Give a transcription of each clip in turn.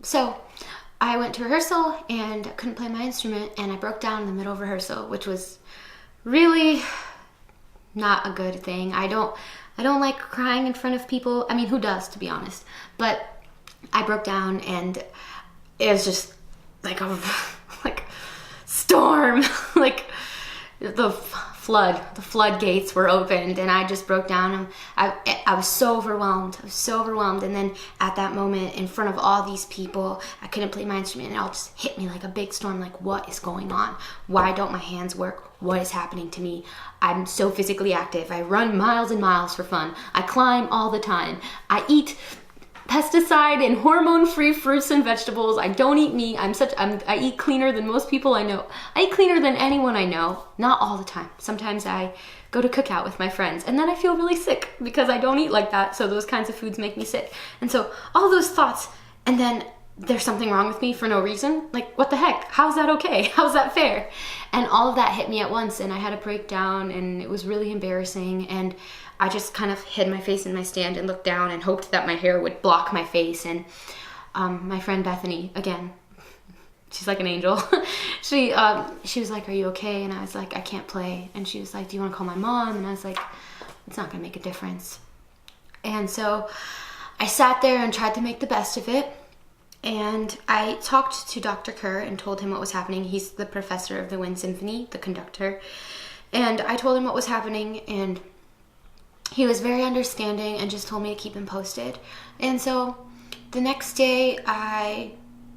So I went to rehearsal and couldn't play my instrument, and I broke down in the middle of rehearsal, which was really not a good thing. I don't like crying in front of people. I mean, who does, to be honest? But I broke down, and it was just like a like storm, like the floodgates were opened, and I just broke down. And I was so overwhelmed. And then at that moment, in front of all these people, I couldn't play my instrument, and it all just hit me like a big storm. Like, what is going on? Why don't my hands work? What is happening to me? I'm so physically active. I run miles and miles for fun. I climb all the time. I eat pesticide and hormone-free fruits and vegetables. I don't eat meat. I eat cleaner than most people I know. I eat cleaner than anyone I know. Not all the time. Sometimes I go to cookout with my friends, and then I feel really sick because I don't eat like that, so those kinds of foods make me sick. And so all those thoughts, and then there's something wrong with me for no reason. Like, what the heck? How's that okay? How's that fair? And all of that hit me at once, and I had a breakdown, and it was really embarrassing, and I just kind of hid my face in my stand and looked down and hoped that my hair would block my face. And my friend Bethany, again, she's like an angel. she was like, "Are you okay?" And I was like, "I can't play." And she was like, "Do you want to call my mom?" And I was like, "It's not gonna make a difference." And so I sat there and tried to make the best of it. And I talked to Dr. Kerr and told him what was happening. He's the professor of the Wind Symphony, the conductor. And I told him what was happening, and he was very understanding and just told me to keep him posted. And so the next day I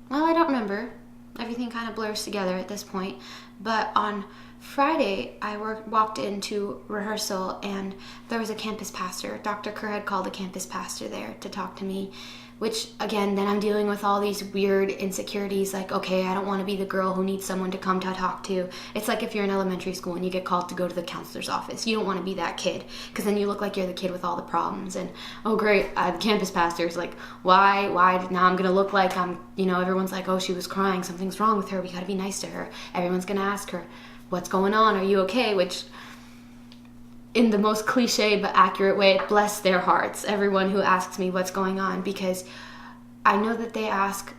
don't remember. Everything kind of blurs together at this point. But on Friday, I walked into rehearsal, and there was a campus pastor. Dr. Kerr had called a campus pastor there to talk to me, which, again, then I'm dealing with all these weird insecurities, like, okay, I don't want to be the girl who needs someone to come to talk to. It's like if you're in elementary school and you get called to go to the counselor's office. You don't want to be that kid, because then you look like you're the kid with all the problems. And, oh, great, the campus pastor's like, why, now I'm going to look like everyone's like, oh, she was crying, something's wrong with her, we got to be nice to her. Everyone's going to ask her, what's going on, are you okay? Which, in the most cliche but accurate way, bless their hearts, everyone who asks me what's going on, because I know that they ask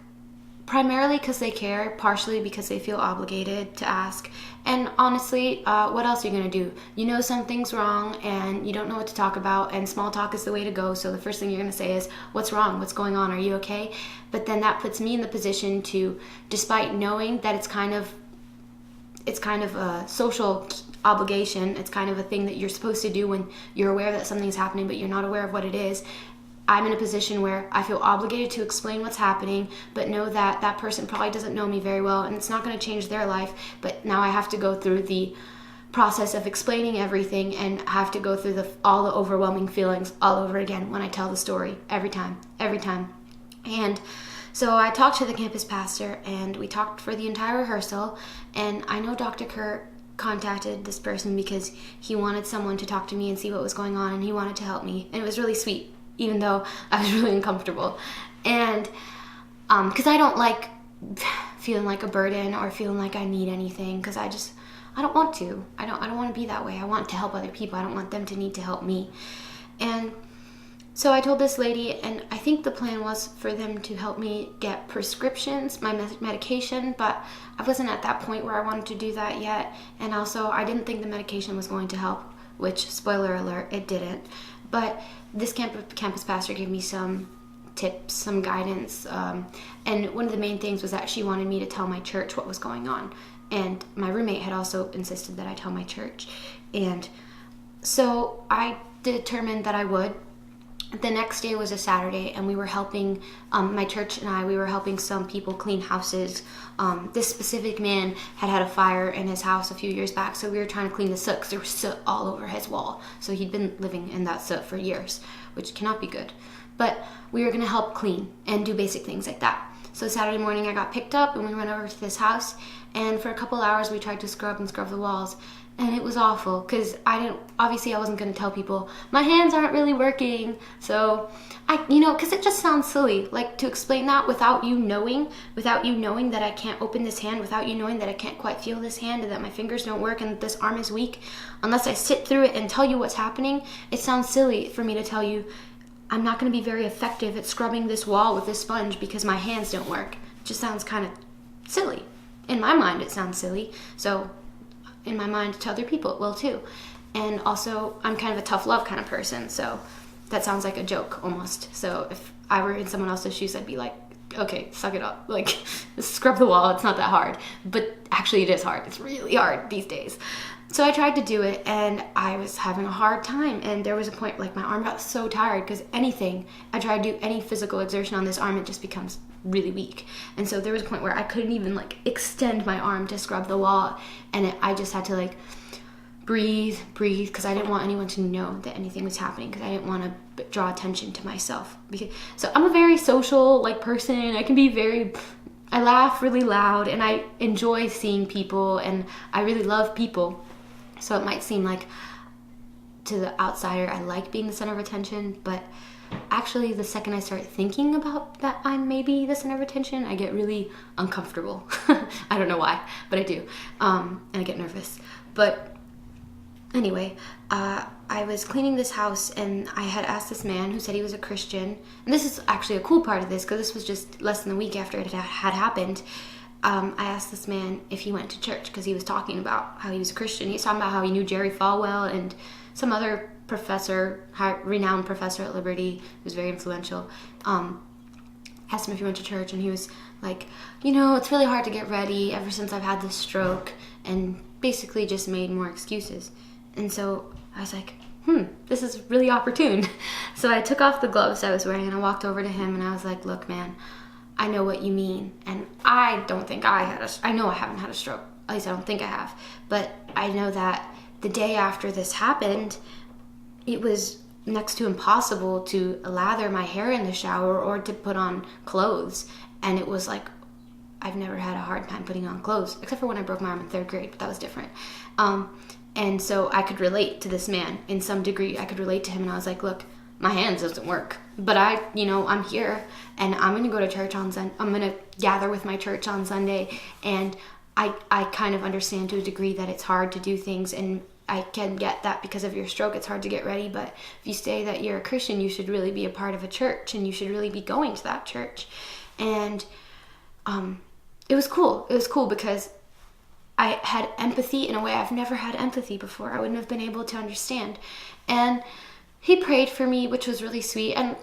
primarily because they care, partially because they feel obligated to ask. And honestly, what else are you going to do? You know something's wrong and you don't know what to talk about, and small talk is the way to go. So the first thing you're going to say is, what's wrong? What's going on? Are you okay? But then that puts me in the position to, despite knowing that it's kind of a social obligation, it's kind of a thing that you're supposed to do when you're aware that something's happening but you're not aware of what it is. I'm in a position where I feel obligated to explain what's happening, but know that that person probably doesn't know me very well, and it's not going to change their life. But now I have to go through the process of explaining everything, and have to go through all the overwhelming feelings all over again when I tell the story, every time. And so I talked to the campus pastor, and we talked for the entire rehearsal. And I know Dr. Kerr contacted this person because he wanted someone to talk to me and see what was going on, and he wanted to help me. And it was really sweet, even though I was really uncomfortable. And because I don't like feeling like a burden or feeling like I need anything, because I don't want to. I don't want to be that way. I want to help other people. I don't want them to need to help me. And so I told this lady, and I think the plan was for them to help me get prescriptions, my medication, but I wasn't at that point where I wanted to do that yet. And also, I didn't think the medication was going to help, which, spoiler alert, it didn't. But this campus pastor gave me some tips, some guidance, and one of the main things was that she wanted me to tell my church what was going on. And my roommate had also insisted that I tell my church. And so I determined that I would. The next day was a Saturday, and we were helping, my church and we were helping some people clean houses. This specific man had a fire in his house a few years back, so we were trying to clean the soot because there was soot all over his wall. So he'd been living in that soot for years, which cannot be good. But we were going to help clean and do basic things like that. So Saturday morning I got picked up, and we went over to this house, and for a couple hours we tried to scrub the walls. And it was awful, because I wasn't going to tell people, my hands aren't really working. So, because it just sounds silly, like, to explain that without you knowing that I can't open this hand, without you knowing that I can't quite feel this hand, and that my fingers don't work, and that this arm is weak. Unless I sit through it and tell you what's happening, it sounds silly for me to tell you, I'm not going to be very effective at scrubbing this wall with this sponge because my hands don't work. It just sounds kind of silly. In my mind, it sounds silly. So in my mind, to other people, it will too. And also, I'm kind of a tough love kind of person. So that sounds like a joke almost. So if I were in someone else's shoes, I'd be like, okay, suck it up. Like, scrub the wall. It's not that hard. But actually, it is hard. It's really hard these days. So I tried to do it, and I was having a hard time. And there was a point, like, my arm got so tired because I try to do any physical exertion on this arm, it just becomes really weak. And so there was a point where I couldn't even, like, extend my arm to scrub the wall. And I just had to, like, breathe, because I didn't want anyone to know that anything was happening, because I didn't want to draw attention to myself. So I'm a very social, like, person. I laugh really loud, and I enjoy seeing people, and I really love people. So it might seem like, to the outsider, I like being the center of attention, but actually the second I start thinking about that I'm maybe the center of attention, I get really uncomfortable. I don't know why, but I do. And I get nervous. But anyway, I was cleaning this house, and I had asked this man who said he was a Christian, and this is actually a cool part of this, because this was just less than a week after it had happened. I asked this man if he went to church, because he was talking about how he was a Christian. He was talking about how he knew Jerry Falwell and some other professor, renowned professor at Liberty, who was very influential. Asked him if he went to church, and he was like, it's really hard to get ready ever since I've had this stroke, and basically just made more excuses. And so I was like, this is really opportune. So I took off the gloves I was wearing, and I walked over to him, and I was like, look, man, I know what you mean, and I don't think I know I haven't had a stroke. At least I don't think I have. But I know that the day after this happened, it was next to impossible to lather my hair in the shower or to put on clothes. And it was like, I've never had a hard time putting on clothes, except for when I broke my arm in 3rd grade, but that was different. And so I could relate to this man in some degree. I could relate to him, and I was like, look, my hands doesn't work, but I'm here, and I'm going to go to church on Sunday. I'm going to gather with my church on Sunday, and I kind of understand to a degree that it's hard to do things, and I can get that because of your stroke, it's hard to get ready, but if you say that you're a Christian, you should really be a part of a church, and you should really be going to that church. And it was cool. It was cool because I had empathy in a way I've never had empathy before. I wouldn't have been able to understand. And he prayed for me, which was really sweet, and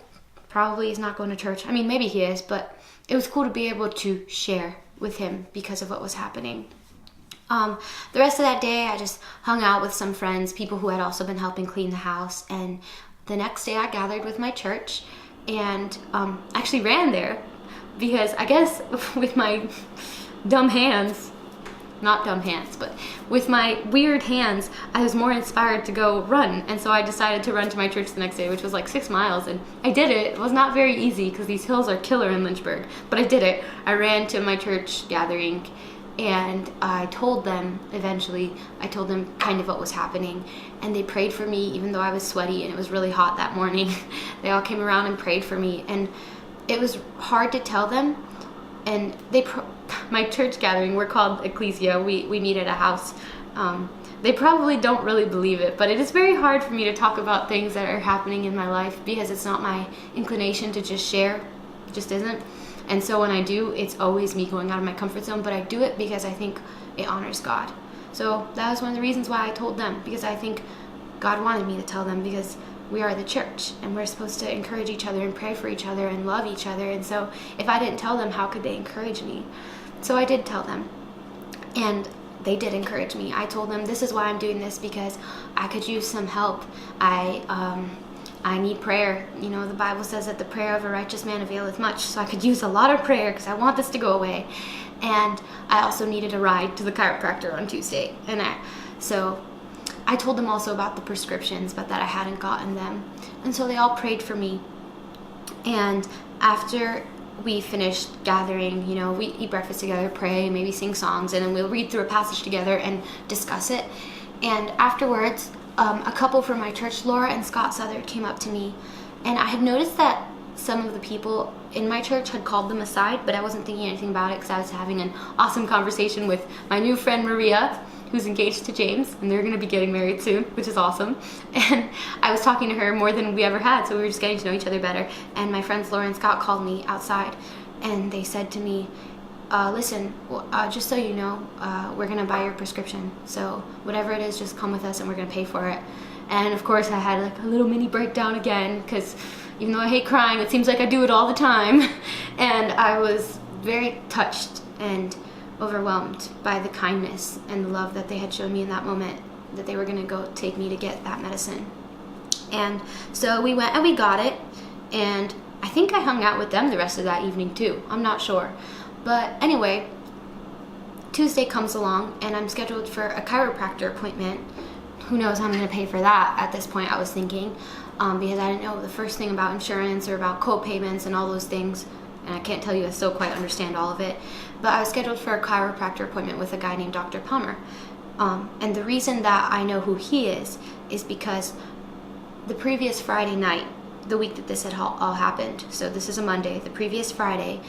probably he's not going to church. I mean, maybe he is, but it was cool to be able to share with him because of what was happening. The rest of that day, I just hung out with some friends, people who had also been helping clean the house, and the next day I gathered with my church, and actually ran there because I guess with my dumb hands, not dumb hands, but with my weird hands, I was more inspired to go run. And so I decided to run to my church the next day, which was like 6 miles. And I did it. It was not very easy because these hills are killer in Lynchburg, but I did it. I ran to my church gathering, and I told them kind of what was happening. And they prayed for me, even though I was sweaty and it was really hot that morning. They all came around and prayed for me. And it was hard to tell them. And my church gathering, we're called Ecclesia. We meet at a house. They probably don't really believe it, but it is very hard for me to talk about things that are happening in my life because it's not my inclination to just share. It just isn't. And so when I do, it's always me going out of my comfort zone, but I do it because I think it honors God. So that was one of the reasons why I told them, because I think God wanted me to tell them, because we are the church, and we're supposed to encourage each other and pray for each other and love each other. And so if I didn't tell them, how could they encourage me? So I did tell them, and they did encourage me. I told them, this is why I'm doing this, because I could use some help. I need prayer. The Bible says that the prayer of a righteous man availeth much, so I could use a lot of prayer because I want this to go away. And I also needed a ride to the chiropractor on Tuesday. So I told them also about the prescriptions, but that I hadn't gotten them. And so they all prayed for me. And after we finished gathering, we eat breakfast together, pray, maybe sing songs, and then we'll read through a passage together and discuss it. And afterwards, a couple from my church, Laura and Scott Southard, came up to me. And I had noticed that some of the people in my church had called them aside, but I wasn't thinking anything about it because I was having an awesome conversation with my new friend Maria. who's engaged to James, and they're going to be getting married soon, which is awesome. And I was talking to her more than we ever had, so we were just getting to know each other better. And my friends Laura and Scott called me outside, and they said to me, listen, just so you know, we're going to buy your prescription. So whatever it is, just come with us and we're going to pay for it. And of course I had like a little mini breakdown again, because even though I hate crying, it seems like I do it all the time. And I was very touched and overwhelmed by the kindness and the love that they had shown me in that moment, that they were going to go take me to get that medicine. And so we went and we got it, and I think I hung out with them the rest of that evening too. I'm not sure. But anyway, Tuesday comes along and I'm scheduled for a chiropractor appointment. Who knows how I'm going to pay for that at this point, I was thinking, because I didn't know the first thing about insurance or about co-payments and all those things. And I can't tell you I still quite understand all of it. But I was scheduled for a chiropractor appointment with a guy named Dr. Palmer. And the reason that I know who he is because the previous Friday night, the week that this had all happened, so this is a Monday, the previous Friday,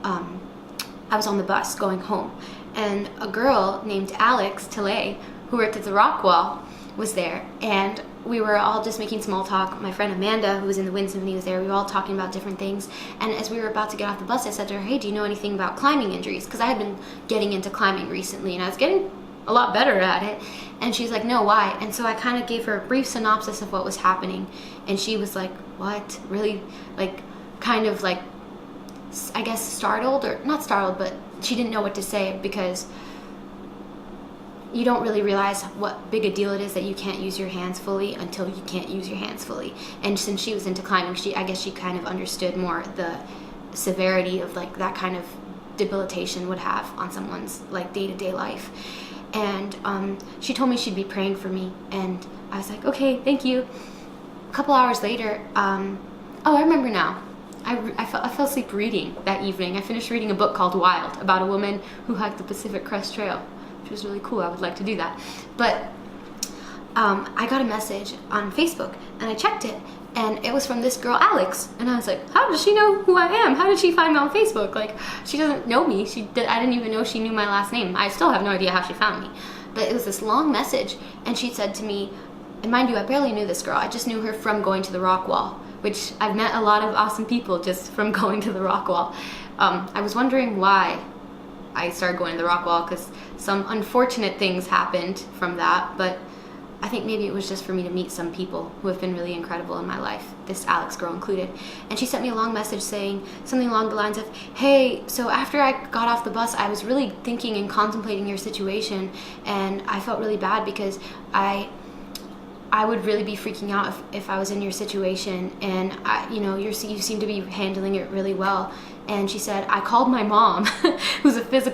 I was on the bus going home. And a girl named Alex Tillay, who worked at the Rock Wall, was there. And we were all just making small talk. My friend Amanda, who was in the Wind Symphony, was there. We were all talking about different things. And as we were about to get off the bus, I said to her, hey, do you know anything about climbing injuries? Because I had been getting into climbing recently, and I was getting a lot better at it. And she's like, no, why? And so I kind of gave her a brief synopsis of what was happening. And she was like, what? Really? Like, kind of like, I guess startled, or not startled, but she didn't know what to say, because you don't really realize what big a deal it is that you can't use your hands fully until you can't use your hands fully. And since she was into climbing, I guess she kind of understood more the severity of like that kind of debilitation would have on someone's like day-to-day life. And she told me she'd be praying for me, and I was like, okay, thank you. A couple hours later, I remember now. I fell asleep reading that evening. I finished reading a book called Wild, about a woman who hiked the Pacific Crest Trail, which was really cool. I would like to do that. But I got a message on Facebook, and I checked it, and it was from this girl, Alex. And I was like, how does she know who I am? How did she find me on Facebook? Like, she doesn't know me. I didn't even know she knew my last name. I still have no idea how she found me. But it was this long message, and she said to me, and mind you, I barely knew this girl. I just knew her from going to the Rock Wall, which I've met a lot of awesome people just from going to the Rock Wall. I was wondering why I started going to the Rock Wall, because some unfortunate things happened from that, but I think maybe it was just for me to meet some people who have been really incredible in my life, this Alex girl included. And she sent me a long message saying something along the lines of, hey, so after I got off the bus, I was really thinking and contemplating your situation, and I felt really bad because I would really be freaking out if I was in your situation, and you seem to be handling it really well. And she said, I called my mom, who's a who's a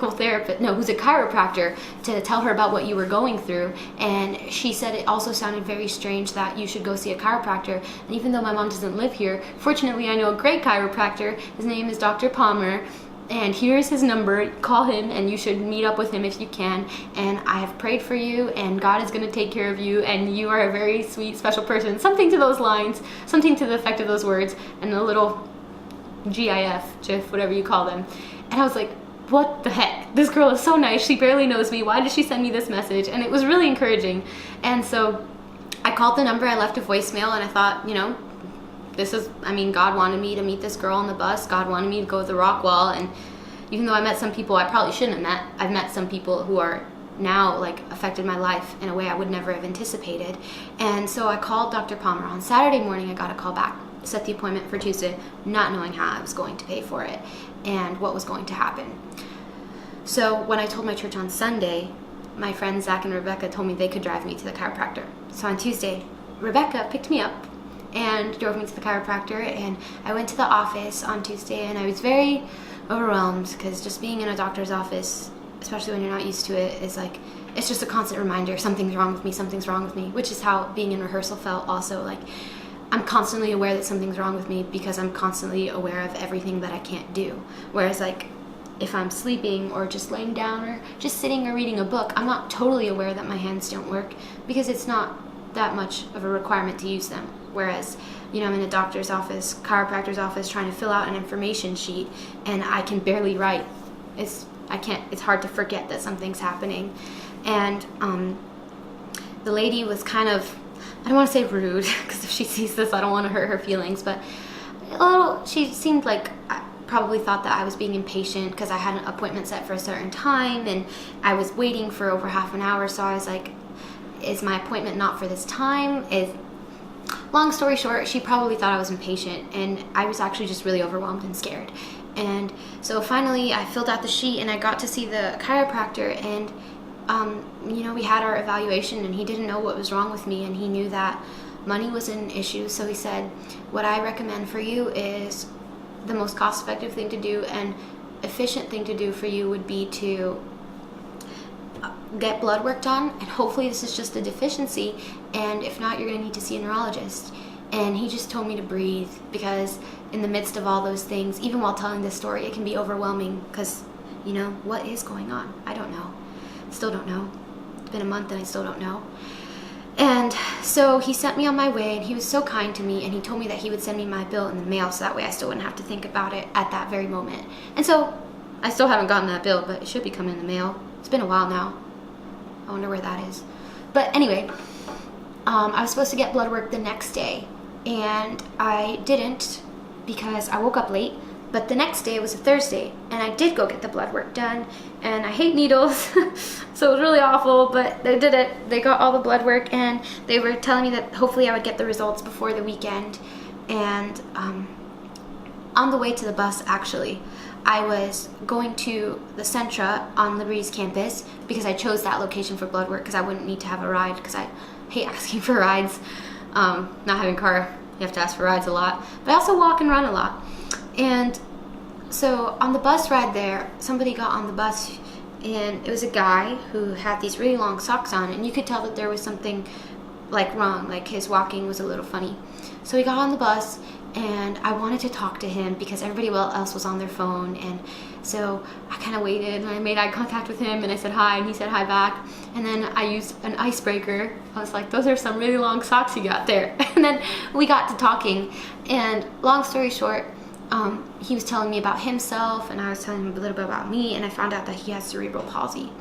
chiropractor, to tell her about what you were going through. And she said it also sounded very strange that you should go see a chiropractor. And even though my mom doesn't live here, fortunately I know a great chiropractor. His name is Dr. Palmer. And here's his number. Call him, and you should meet up with him if you can. And I have prayed for you, and God is going to take care of you, and you are a very sweet, special person. Something to those lines, something to the effect of those words, and a little GIF, whatever you call them. And I was like, what the heck? This girl is so nice. She barely knows me. Why did she send me this message? And it was really encouraging. And so I called the number, I left a voicemail, and I thought, God wanted me to meet this girl on the bus. God wanted me to go to the Rock Wall. And even though I met some people I probably shouldn't have met, I've met some people who are now affected my life in a way I would never have anticipated. And so I called Dr. Palmer. On Saturday morning, I got a call back, set the appointment for Tuesday, not knowing how I was going to pay for it and what was going to happen. So when I told my church on Sunday, my friends Zach and Rebecca told me they could drive me to the chiropractor. So on Tuesday, Rebecca picked me up and drove me to the chiropractor, and I went to the office on Tuesday, and I was very overwhelmed, because just being in a doctor's office, especially when you're not used to it, is it's just a constant reminder, something's wrong with me, which is how being in rehearsal felt also. I'm constantly aware that something's wrong with me, because I'm constantly aware of everything that I can't do. Whereas if I'm sleeping or just laying down or just sitting or reading a book, I'm not totally aware that my hands don't work, because it's not that much of a requirement to use them. Whereas, I'm in a doctor's office, chiropractor's office, trying to fill out an information sheet, and I can barely write. It's hard to forget that something's happening. And the lady was kind of, I don't want to say rude, because if she sees this, I don't want to hurt her feelings, but she seemed like probably thought that I was being impatient because I had an appointment set for a certain time and I was waiting for over half an hour. So I was like, is my appointment not for this time? Long story short, she probably thought I was impatient, and I was actually just really overwhelmed and scared. And so finally I filled out the sheet and I got to see the chiropractor, and we had our evaluation, and he didn't know what was wrong with me, and he knew that money was an issue. So he said, what I recommend for you is the most cost-effective thing to do and efficient thing to do for you would be to get blood work done, and hopefully this is just a deficiency, and if not, you're going to need to see a neurologist. And he just told me to breathe, because in the midst of all those things, even while telling this story, it can be overwhelming because, what is going on? I don't know. Still don't know. It's been a month and I still don't know. And so he sent me on my way, and he was so kind to me, and he told me that he would send me my bill in the mail, so that way I still wouldn't have to think about it at that very moment. And so I still haven't gotten that bill, but it should be coming in the mail. It's been a while now. I wonder where that is. But anyway, I was supposed to get blood work the next day, and I didn't because I woke up late. But the next day was a Thursday, and I did go get the blood work done, and I hate needles, so it was really awful, but they did it. They got all the blood work, and they were telling me that hopefully I would get the results before the weekend. And on the way to the bus, actually, I was going to the Centra on Liberty's campus because I chose that location for blood work because I wouldn't need to have a ride, because I hate asking for rides. Not having a car, you have to ask for rides a lot, but I also walk and run a lot. And so on the bus ride there, somebody got on the bus, and it was a guy who had these really long socks on, and you could tell that there was something wrong, like his walking was a little funny. So he got on the bus, and I wanted to talk to him because everybody else was on their phone, and so I kind of waited, and I made eye contact with him, and I said hi, and he said hi back, and then I used an icebreaker. I was like, those are some really long socks you got there. And then we got to talking, and long story short, he was telling me about himself, and I was telling him a little bit about me, and I found out that he has cerebral palsy.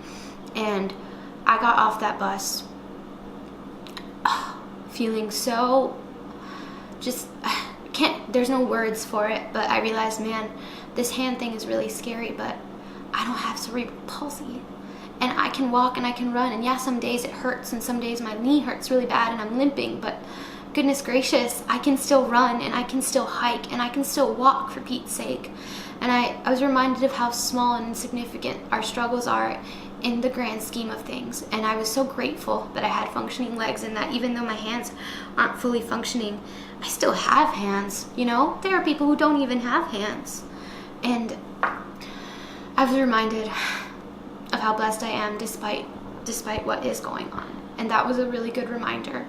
And I got off that bus feeling so there's no words for it, but I realized, man, this hand thing is really scary, but I don't have cerebral palsy, and I can walk and I can run, and yeah, some days it hurts, and some days my knee hurts really bad and I'm limping, but goodness gracious, I can still run, and I can still hike, and I can still walk, for Pete's sake. And I was reminded of how small and insignificant our struggles are in the grand scheme of things. And I was so grateful that I had functioning legs, and that even though my hands aren't fully functioning, I still have hands. There are people who don't even have hands. And I was reminded of how blessed I am despite what is going on. And that was a really good reminder.